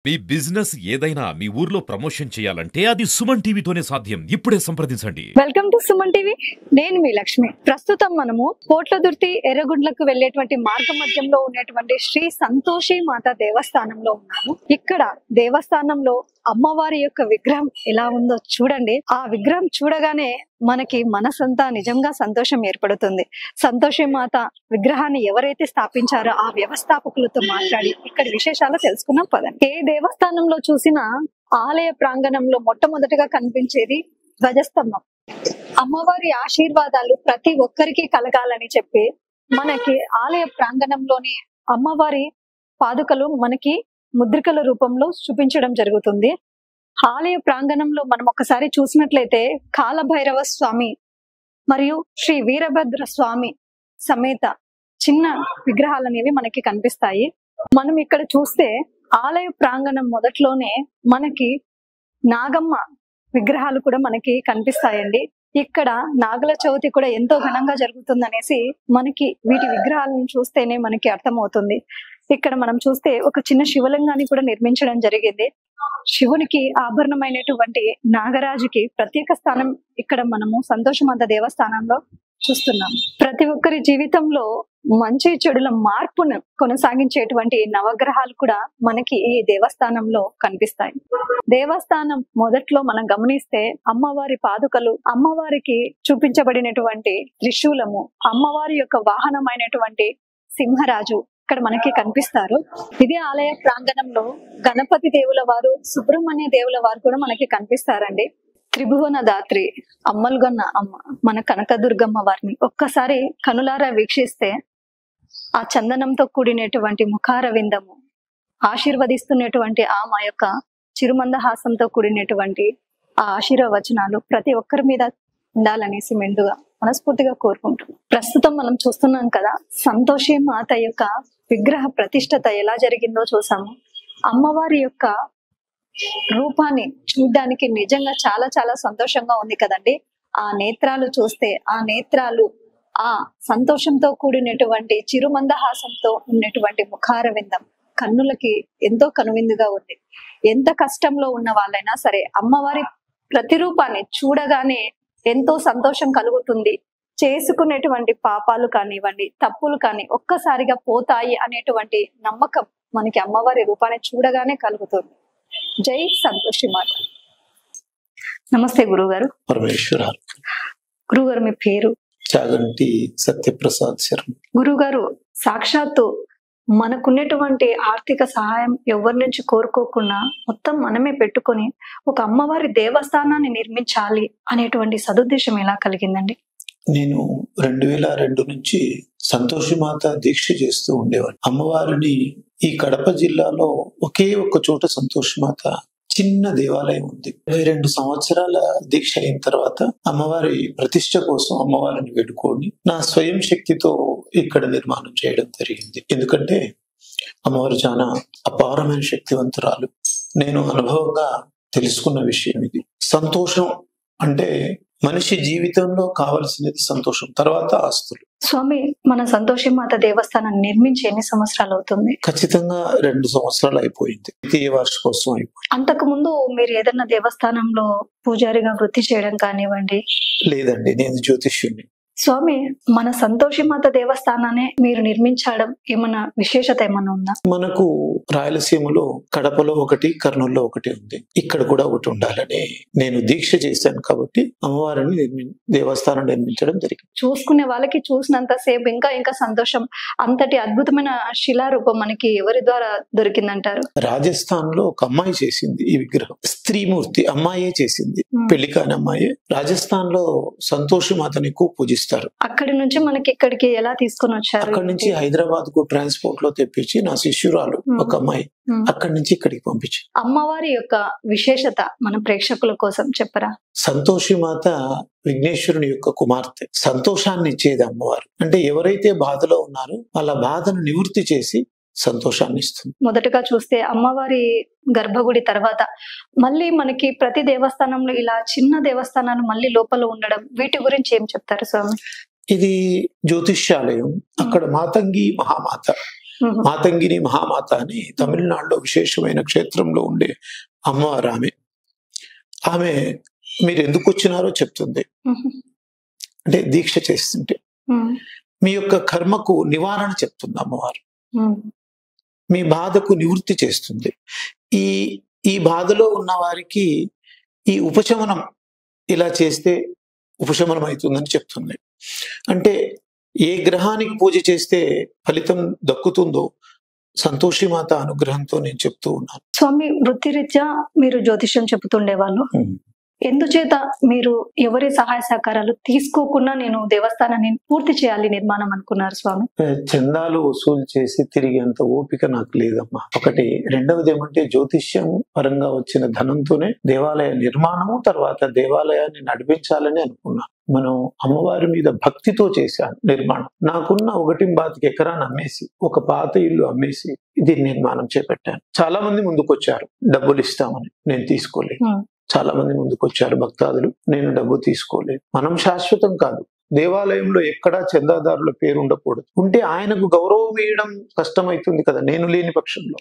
మీ business ఏదైనా మీ ఊర్లో promotion చేయాలంటే అది సుమన్ టీవీతోనే సాధ్యం. ఇప్పుడే సంప్రదించండి. Welcome to Suman TV. నేను మీ లక్ష్మి. ప్రస్తుతం మనము పోట్లదుర్తి ఎర్రగుండ్లకు వెళ్లేటువంటి మార్గ మధ్యంలో ఉన్నటువంటి శ్రీ సంతోషి మాత దేవస్థానంలో ఉన్నాము. ఇక్కడ దేవస్థానంలో అమ్మవారి యొక్క విగ్రహం ఎలా ఉందో చూడండి. ఆ విగ్రహం చూడగానే మనకి మనసంతా నిజంగా సంతోషం ఏర్పడుతుంది. సంతోషి మాత విగ్రహాన్ని ఎవరైతే స్థాపించారో ఆ వ్యవస్థాపకులతో మాట్లాడి ఇక్కడ విశేషాలు తెలుసుకున్నాం పదండి. ఏ దేవస్థానంలో చూసినా ఆలయ ప్రాంగణంలో మొట్టమొదటిగా కనిపించేది ధ్వజస్తంభం. అమ్మవారి ఆశీర్వాదాలు ప్రతి ఒక్కరికి కలగాలని చెప్పి మనకి ఆలయ ప్రాంగణంలోని అమ్మవారి పాదుకలు మనకి ముద్రికల రూపంలో చూపించడం జరుగుతుంది. ఆలయ ప్రాంగణంలో మనం ఒకసారి చూసినట్లయితే కాలభైరవ స్వామి మరియు శ్రీ వీరభద్ర స్వామి సమేత చిన్న విగ్రహాలు అనేవి మనకి కనిపిస్తాయి. మనం ఇక్కడ చూస్తే ఆలయ ప్రాంగణం మొదట్లోనే మనకి నాగమ్మ విగ్రహాలు కూడా మనకి కనిపిస్తాయండి. ఇక్కడ నాగుల చవితి కూడా ఎంతో ఘనంగా జరుగుతుందనేసి మనకి వీటి విగ్రహాలను చూస్తేనే మనకి అర్థమవుతుంది. ఇక్కడ మనం చూస్తే ఒక చిన్న శివలింగాన్ని కూడా నిర్మించడం జరిగింది. శివునికి ఆభరణమైనటువంటి నాగరాజుకి ప్రత్యేక స్థానం ఇక్కడ మనము సంతోషమాత దేవస్థానంలో చూస్తున్నాం. ప్రతి ఒక్కరి జీవితంలో మంచి చెడుల మార్పును కొనసాగించేటువంటి నవగ్రహాలు కూడా మనకి ఈ దేవస్థానంలో కనిపిస్తాయి. దేవస్థానం మొదట్లో మనం గమనిస్తే అమ్మవారి పాదుకలు, అమ్మవారికి చూపించబడినటువంటి త్రిశూలము, అమ్మవారి యొక్క వాహనమైనటువంటి సింహరాజు ఇక్కడ మనకి కనిపిస్తారు. ఇదే ఆలయ ప్రాంగణంలో గణపతి దేవుల వారు, సుబ్రహ్మణ్య దేవుల వారు కూడా మనకి కనిపిస్తారండి. త్రిభువన దాత్రి అమ్మలుగన్న అమ్మ మన కనకదుర్గమ్మ వారిని ఒక్కసారి కనులారా వీక్షిస్తే ఆ చందనంతో కూడినటువంటి ముఖార విందము, ఆశీర్వదిస్తున్నటువంటి ఆమె యొక్క చిరుమందహాసంతో కూడినటువంటి ఆ ఆశీర్వచనాలు ప్రతి ఒక్కరి మీద ఉండాలనేసి మెండుగా మనస్ఫూర్తిగా కోరుకుంటున్నాం. ప్రస్తుతం మనం చూస్తున్నాం కదా, సంతోషి మాత యొక్క విగ్రహ ప్రతిష్టత ఎలా జరిగిందో చూసాము. అమ్మవారి యొక్క రూపాన్ని చూడ్డానికి నిజంగా చాలా చాలా సంతోషంగా ఉంది కదండి. ఆ నేత్రాలు చూస్తే ఆ నేత్రాలు ఆ సంతోషంతో కూడినటువంటి చిరుమందహాసంతో ఉన్నటువంటి ముఖార విందం కన్నులకి ఎంతో కనువిందుగా ఉంది. ఎంత కష్టంలో ఉన్న వాళ్ళైనా సరే అమ్మవారి ప్రతిరూపాన్ని చూడగానే ఎంతో సంతోషం కలుగుతుంది. చేసుకునేటువంటి పాపాలు కానివ్వండి, తప్పులు కానీ ఒక్కసారిగా పోతాయి అనేటువంటి నమ్మకం మనకి అమ్మవారి రూపాన్ని చూడగానే కలుగుతుంది. జై సంతోషి మాత. నమస్తే గురుగారు. పరమేశ్వర. గురుగారు మీ పేరు? చాగంటి సత్యప్రసాద్ శర్మ. గురుగారు, సాక్షాత్తు మనకున్నటువంటి ఆర్థిక సహాయం ఎవరి నుంచి కోరుకోకుండా మొత్తం మనమే పెట్టుకొని ఒక అమ్మవారి దేవస్థానాన్ని నిర్మించాలి అనేటువంటి సదుద్దేశం ఎలా కలిగిందండి? నేను 2002 నుంచి సంతోషి మాత దీక్ష చేస్తూ ఉండేవాడిని. అమ్మవారిని ఈ కడప జిల్లాలో ఒకే ఒక్క చోట సంతోషి మాత చిన్న దేవాలయం ఉంది. 22 సంవత్సరాల దీక్ష అయిన తర్వాత అమ్మవారి ప్రతిష్ట కోసం అమ్మవారిని వేడుకొని నా స్వయం శక్తితో ఇక్కడ నిర్మాణం చేయడం జరిగింది. ఎందుకంటే అమ్మవారు చాలా అపారమైన శక్తివంతురాలు. నేను అనుభవంగా తెలుసుకున్న విషయం ఇది. సంతోషం అంటే మనిషి జీవితంలో కావలసినది సంతోషం, తర్వాత ఆస్తులు. స్వామి, మన సంతోషి మాత దేవస్థానాన్ని నిర్మించి ఎన్ని సంవత్సరాలు అవుతుంది? ఖచ్చితంగా 2 సంవత్సరాలు అయిపోయింది. ద్వితీయ వార్షికోత్సవం అయిపోయింది. అంతకు ముందు మీరు ఏదన్నా దేవస్థానంలో పూజారిగా వృత్తి చేయడం కానివ్వండి? లేదండి, నేను జ్యోతిష్యుని. స్వామి, మన సంతోషి మాత దేవస్థానాన్ని మీరు నిర్మించడం ఏమన్నా విశేషత ఏమన్నా ఉందా? మనకు రాయలసీమలో కడపలో ఒకటి, కర్నూలులో ఒకటి ఉంది. ఇక్కడ కూడా ఒకటి ఉండాలని నేను దీక్ష చేశాను. కాబట్టి అమ్మవారిని దేవస్థానం నిర్మించడం జరిగింది. చూసుకునే వాళ్ళకి చూసినంత సేపు ఇంకా ఇంకా సంతోషం. అంతటి అద్భుతమైన శిలారూపం మనకి ఎవరి ద్వారా దొరికిందంటారు? రాజస్థాన్ లో ఒక అమ్మాయి చేసింది ఈ విగ్రహం. స్త్రీమూర్తి అమ్మాయే చేసింది, పెళ్లి కాని అమ్మాయి. రాజస్థాన్ లో సంతోషి మాతని ఎక్కువ పూజిస్తారు. అక్కడి నుంచి మనకి ఇక్కడికి ఎలా తీసుకొని వచ్చారు? అక్కడి నుంచి హైదరాబాద్ కు ట్రాన్స్పోర్ట్ లో తెప్పించి నా శిష్యురాలు ఒక అమ్మాయి అక్కడి నుంచి ఇక్కడికి పంపించి. అమ్మవారి యొక్క విశేషత మన ప్రేక్షకుల కోసం చెప్పరా? సంతోషి మాత విఘ్నేశ్వరుని యొక్క కుమార్తె. సంతోషాన్ని ఇచ్చేది అమ్మవారు. అంటే ఎవరైతే బాధలో ఉన్నారో వాళ్ళ బాధను నివృత్తి చేసి సంతోషాన్ని ఇస్తుంది. మొదటగా చూస్తే అమ్మవారి గర్భగుడి తర్వాత మళ్ళీ మనకి ప్రతి దేవస్థానంలో ఇలా చిన్న దేవస్థానాలు మళ్ళీ లోపల ఉండడం, వీటి గురించి ఏం చెప్తారు స్వామి? ఇది జ్యోతిష్యాలయం. అక్కడ మాతంగి మహామాత మాతంగిని మహామాత అని తమిళనాడులో విశేషమైన క్షేత్రంలో ఉండే అమ్మవారు ఆమె మీరు ఎందుకు వచ్చినారో చెప్తుంది. అంటే దీక్ష చేస్తుంటే మీ యొక్క కర్మకు నివారణ చెప్తుంది అమ్మవారు, మీ బాధకు నివృత్తి చేస్తుంది. ఈ బాధలో ఉన్న వారికి ఈ ఉపశమనం ఇలా చేస్తే ఉపశమనం అవుతుందని చెప్తుంది. అంటే ఏ గ్రహానికి పూజ చేస్తే ఫలితం దక్కుతుందో సంతోషిమాత అనుగ్రహంతో నేను చెప్తూ ఉన్నాను. స్వామి, వృత్తిరీత్యా మీరు జ్యోతిష్యం చెబుతుండేవాళ్ళు, ఎందుచేత మీరు ఎవరి సహాయ సహకారాలు తీసుకోకుండా నేను దేవస్థానాన్ని పూర్తి చేయాలి నిర్మాణం అనుకున్నారు స్వామి? చందాలు వసూలు చేసి తిరిగేంత ఓపిక నాకు లేదమ్మా, ఒకటి. రెండవది ఏమంటే జ్యోతిష్యం పరంగా వచ్చిన ధనంతోనే దేవాలయ నిర్మాణము, తర్వాత దేవాలయాన్ని నడిపించాలని అనుకున్నాను. మనం అమ్మవారి మీద భక్తితో చేశాను నిర్మాణం. నాకున్న 1.25 ఎకరాన్ని అమ్మేసి, ఒక పాత ఇల్లు అమ్మేసి దీన్ని నిర్మాణం చేపట్టాను. చాలా మంది ముందుకొచ్చారు డబ్బులు ఇస్తామని, నేను తీసుకోలేదు. చాలా మంది ముందుకొచ్చారు భక్తాదులు, నేను డబ్బు తీసుకోలేదు. మనం శాశ్వతం కాదు. దేవాలయంలో ఎక్కడా చందాదారుల పేరు ఉండకూడదు. ఉంటే ఆయనకు గౌరవం ఇవ్వడం కష్టమవుతుంది కదా, నేను లేని పక్షంలో.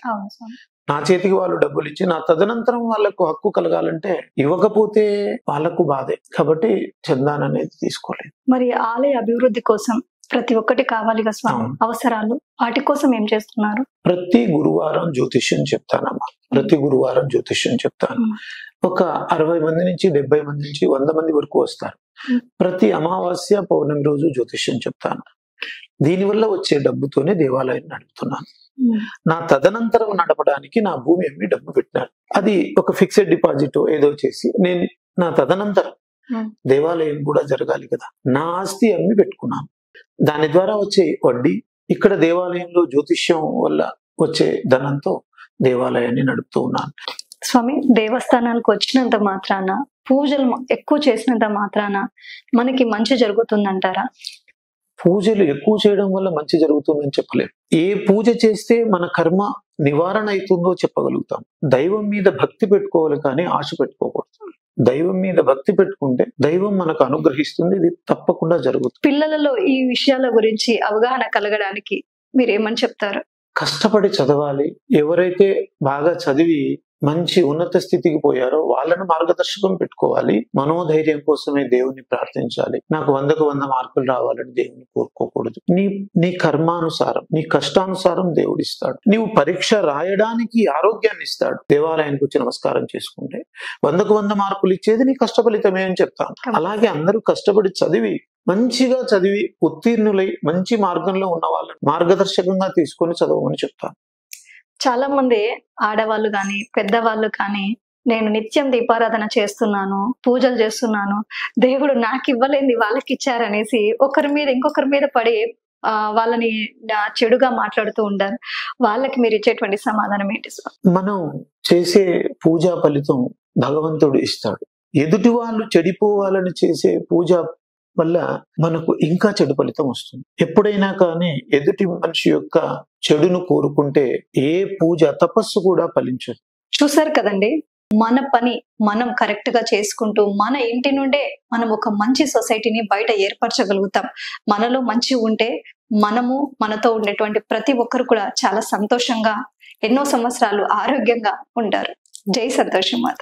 నా చేతికి వాళ్ళు డబ్బులు ఇచ్చి నా తదనంతరం వాళ్ళకు హక్కు కలగాలంటే ఇవ్వకపోతే వాళ్ళకు బాధే. కాబట్టి చందాన్ అనేది తీసుకోలేదు. మరి ఆలయ అభివృద్ధి కోసం ప్రతి ఒక్కటి కావాలిగా స్వామి, అవసరాలు, వాటి కోసం ఏం చేస్తున్నారు? ప్రతి గురువారం జ్యోతిష్యం చెప్తానమ్మా, ప్రతి గురువారం జ్యోతిష్యం చెప్తాను. ఒక 60 మంది నుంచి 70 మంది నుంచి 100 మంది వరకు వస్తారు. ప్రతి అమావాస్య పౌర్ణమి రోజు జ్యోతిష్యం చెప్తాను. దీనివల్ల వచ్చే డబ్బుతోనే దేవాలయం నడుపుతున్నాను. నా తదనంతరం నడపడానికి నా భూమి అమ్మి డబ్బు పెట్టినారు. అది ఒక ఫిక్స్డ్ డిపాజిట్ ఏదో చేసి నేను నా తదనంతరం దేవాలయం కూడా జరగాలి కదా, నా ఆస్తి అమ్మి పెట్టుకున్నాను. దాని ద్వారా వచ్చే వడ్డీ, ఇక్కడ దేవాలయంలో జ్యోతిష్యం వల్ల వచ్చే ధనంతో దేవాలయాన్ని నడుపుతూ ఉన్నాను. స్వామి, దేవస్థానానికి వచ్చినంత మాత్రాన, పూజలు ఎక్కువ చేసినంత మాత్రాన మనకి మంచి జరుగుతుందంటారా? పూజలు ఎక్కువ చేయడం వల్ల మంచి జరుగుతుందని చెప్పలేము. ఏ పూజ చేస్తే మన కర్మ నివారణ అవుతుందో చెప్పగలుగుతాం. దైవం మీద భక్తి పెట్టుకోవాలి కానీ ఆశ పెట్టుకోకూడదు. దైవం మీద భక్తి పెట్టుకుంటే దైవం మనకు అనుగ్రహిస్తుంది, ఇది తప్పకుండా జరుగుతుంది. పిల్లలలో ఈ విషయాల గురించి అవగాహన కలగడానికి మీరేమని చెప్తారు? కష్టపడి చదవాలి. ఎవరైతే బాగా చదివి మంచి ఉన్నత స్థితికి పోయారో వాళ్ళను మార్గదర్శకం పెట్టుకోవాలి. మనోధైర్యం కోసమే దేవుణ్ణి ప్రార్థించాలి. నాకు 100కు 100 మార్కులు రావాలని దేవుని కోరుకోకూడదు. నీ కర్మానుసారం, నీ కష్టానుసారం దేవుడు ఇస్తాడు. నీవు పరీక్ష రాయడానికి ఆరోగ్యాన్ని ఇస్తాడు. దేవాలయానికి వచ్చి నమస్కారం చేసుకుంటే 100కు 100 మార్కులు ఇచ్చేది నీ కష్టఫలితమే అని చెప్తాను. అలాగే అందరూ కష్టపడి చదివి మంచిగా చదివి ఉత్తీర్ణులై మంచి మార్గంలో ఉన్న వాళ్ళని మార్గదర్శకంగా తీసుకొని చదవమని చెప్తాను. చాలా మంది ఆడవాళ్ళు కానీ పెద్దవాళ్ళు కానీ, నేను నిత్యం దీపారాధన చేస్తున్నాను, పూజలు చేస్తున్నాను, దేవుడు నాకు ఇవ్వలేంది వాళ్ళకి ఇచ్చారనేసి ఒకరి మీద ఇంకొకరి మీద పడి వాళ్ళని చెడుగా మాట్లాడుతూ ఉంటారు. వాళ్ళకి మీరు ఇచ్చేటువంటి సమాధానం ఏంటి సార్? మనం చేసే పూజా ఫలితం భగవంతుడు ఇస్తాడు. ఎదుటి వాళ్ళు చెడిపోవాలని చేసే పూజ వల్ల మనకు ఇంకా చెడు ఫలితం వస్తుంది. ఎప్పుడైనా కానీ ఎదుటి మనిషి యొక్క చెడును కోరుకుంటే ఏ పూజ తపస్సు కూడా ఫలించదు. చూసారు కదండి, మన పని మనం కరెక్ట్ గా చేసుకుంటూ మన ఇంటి నుండే మనం ఒక మంచి సొసైటీని బయట ఏర్పరచగలుగుతాం. మనలో మంచి ఉంటే మనము, మనతో ఉండేటువంటి ప్రతి ఒక్కరు కూడా చాలా సంతోషంగా ఎన్నో సంవత్సరాలు ఆరోగ్యంగా ఉంటారు. జై సంతోషి మాత.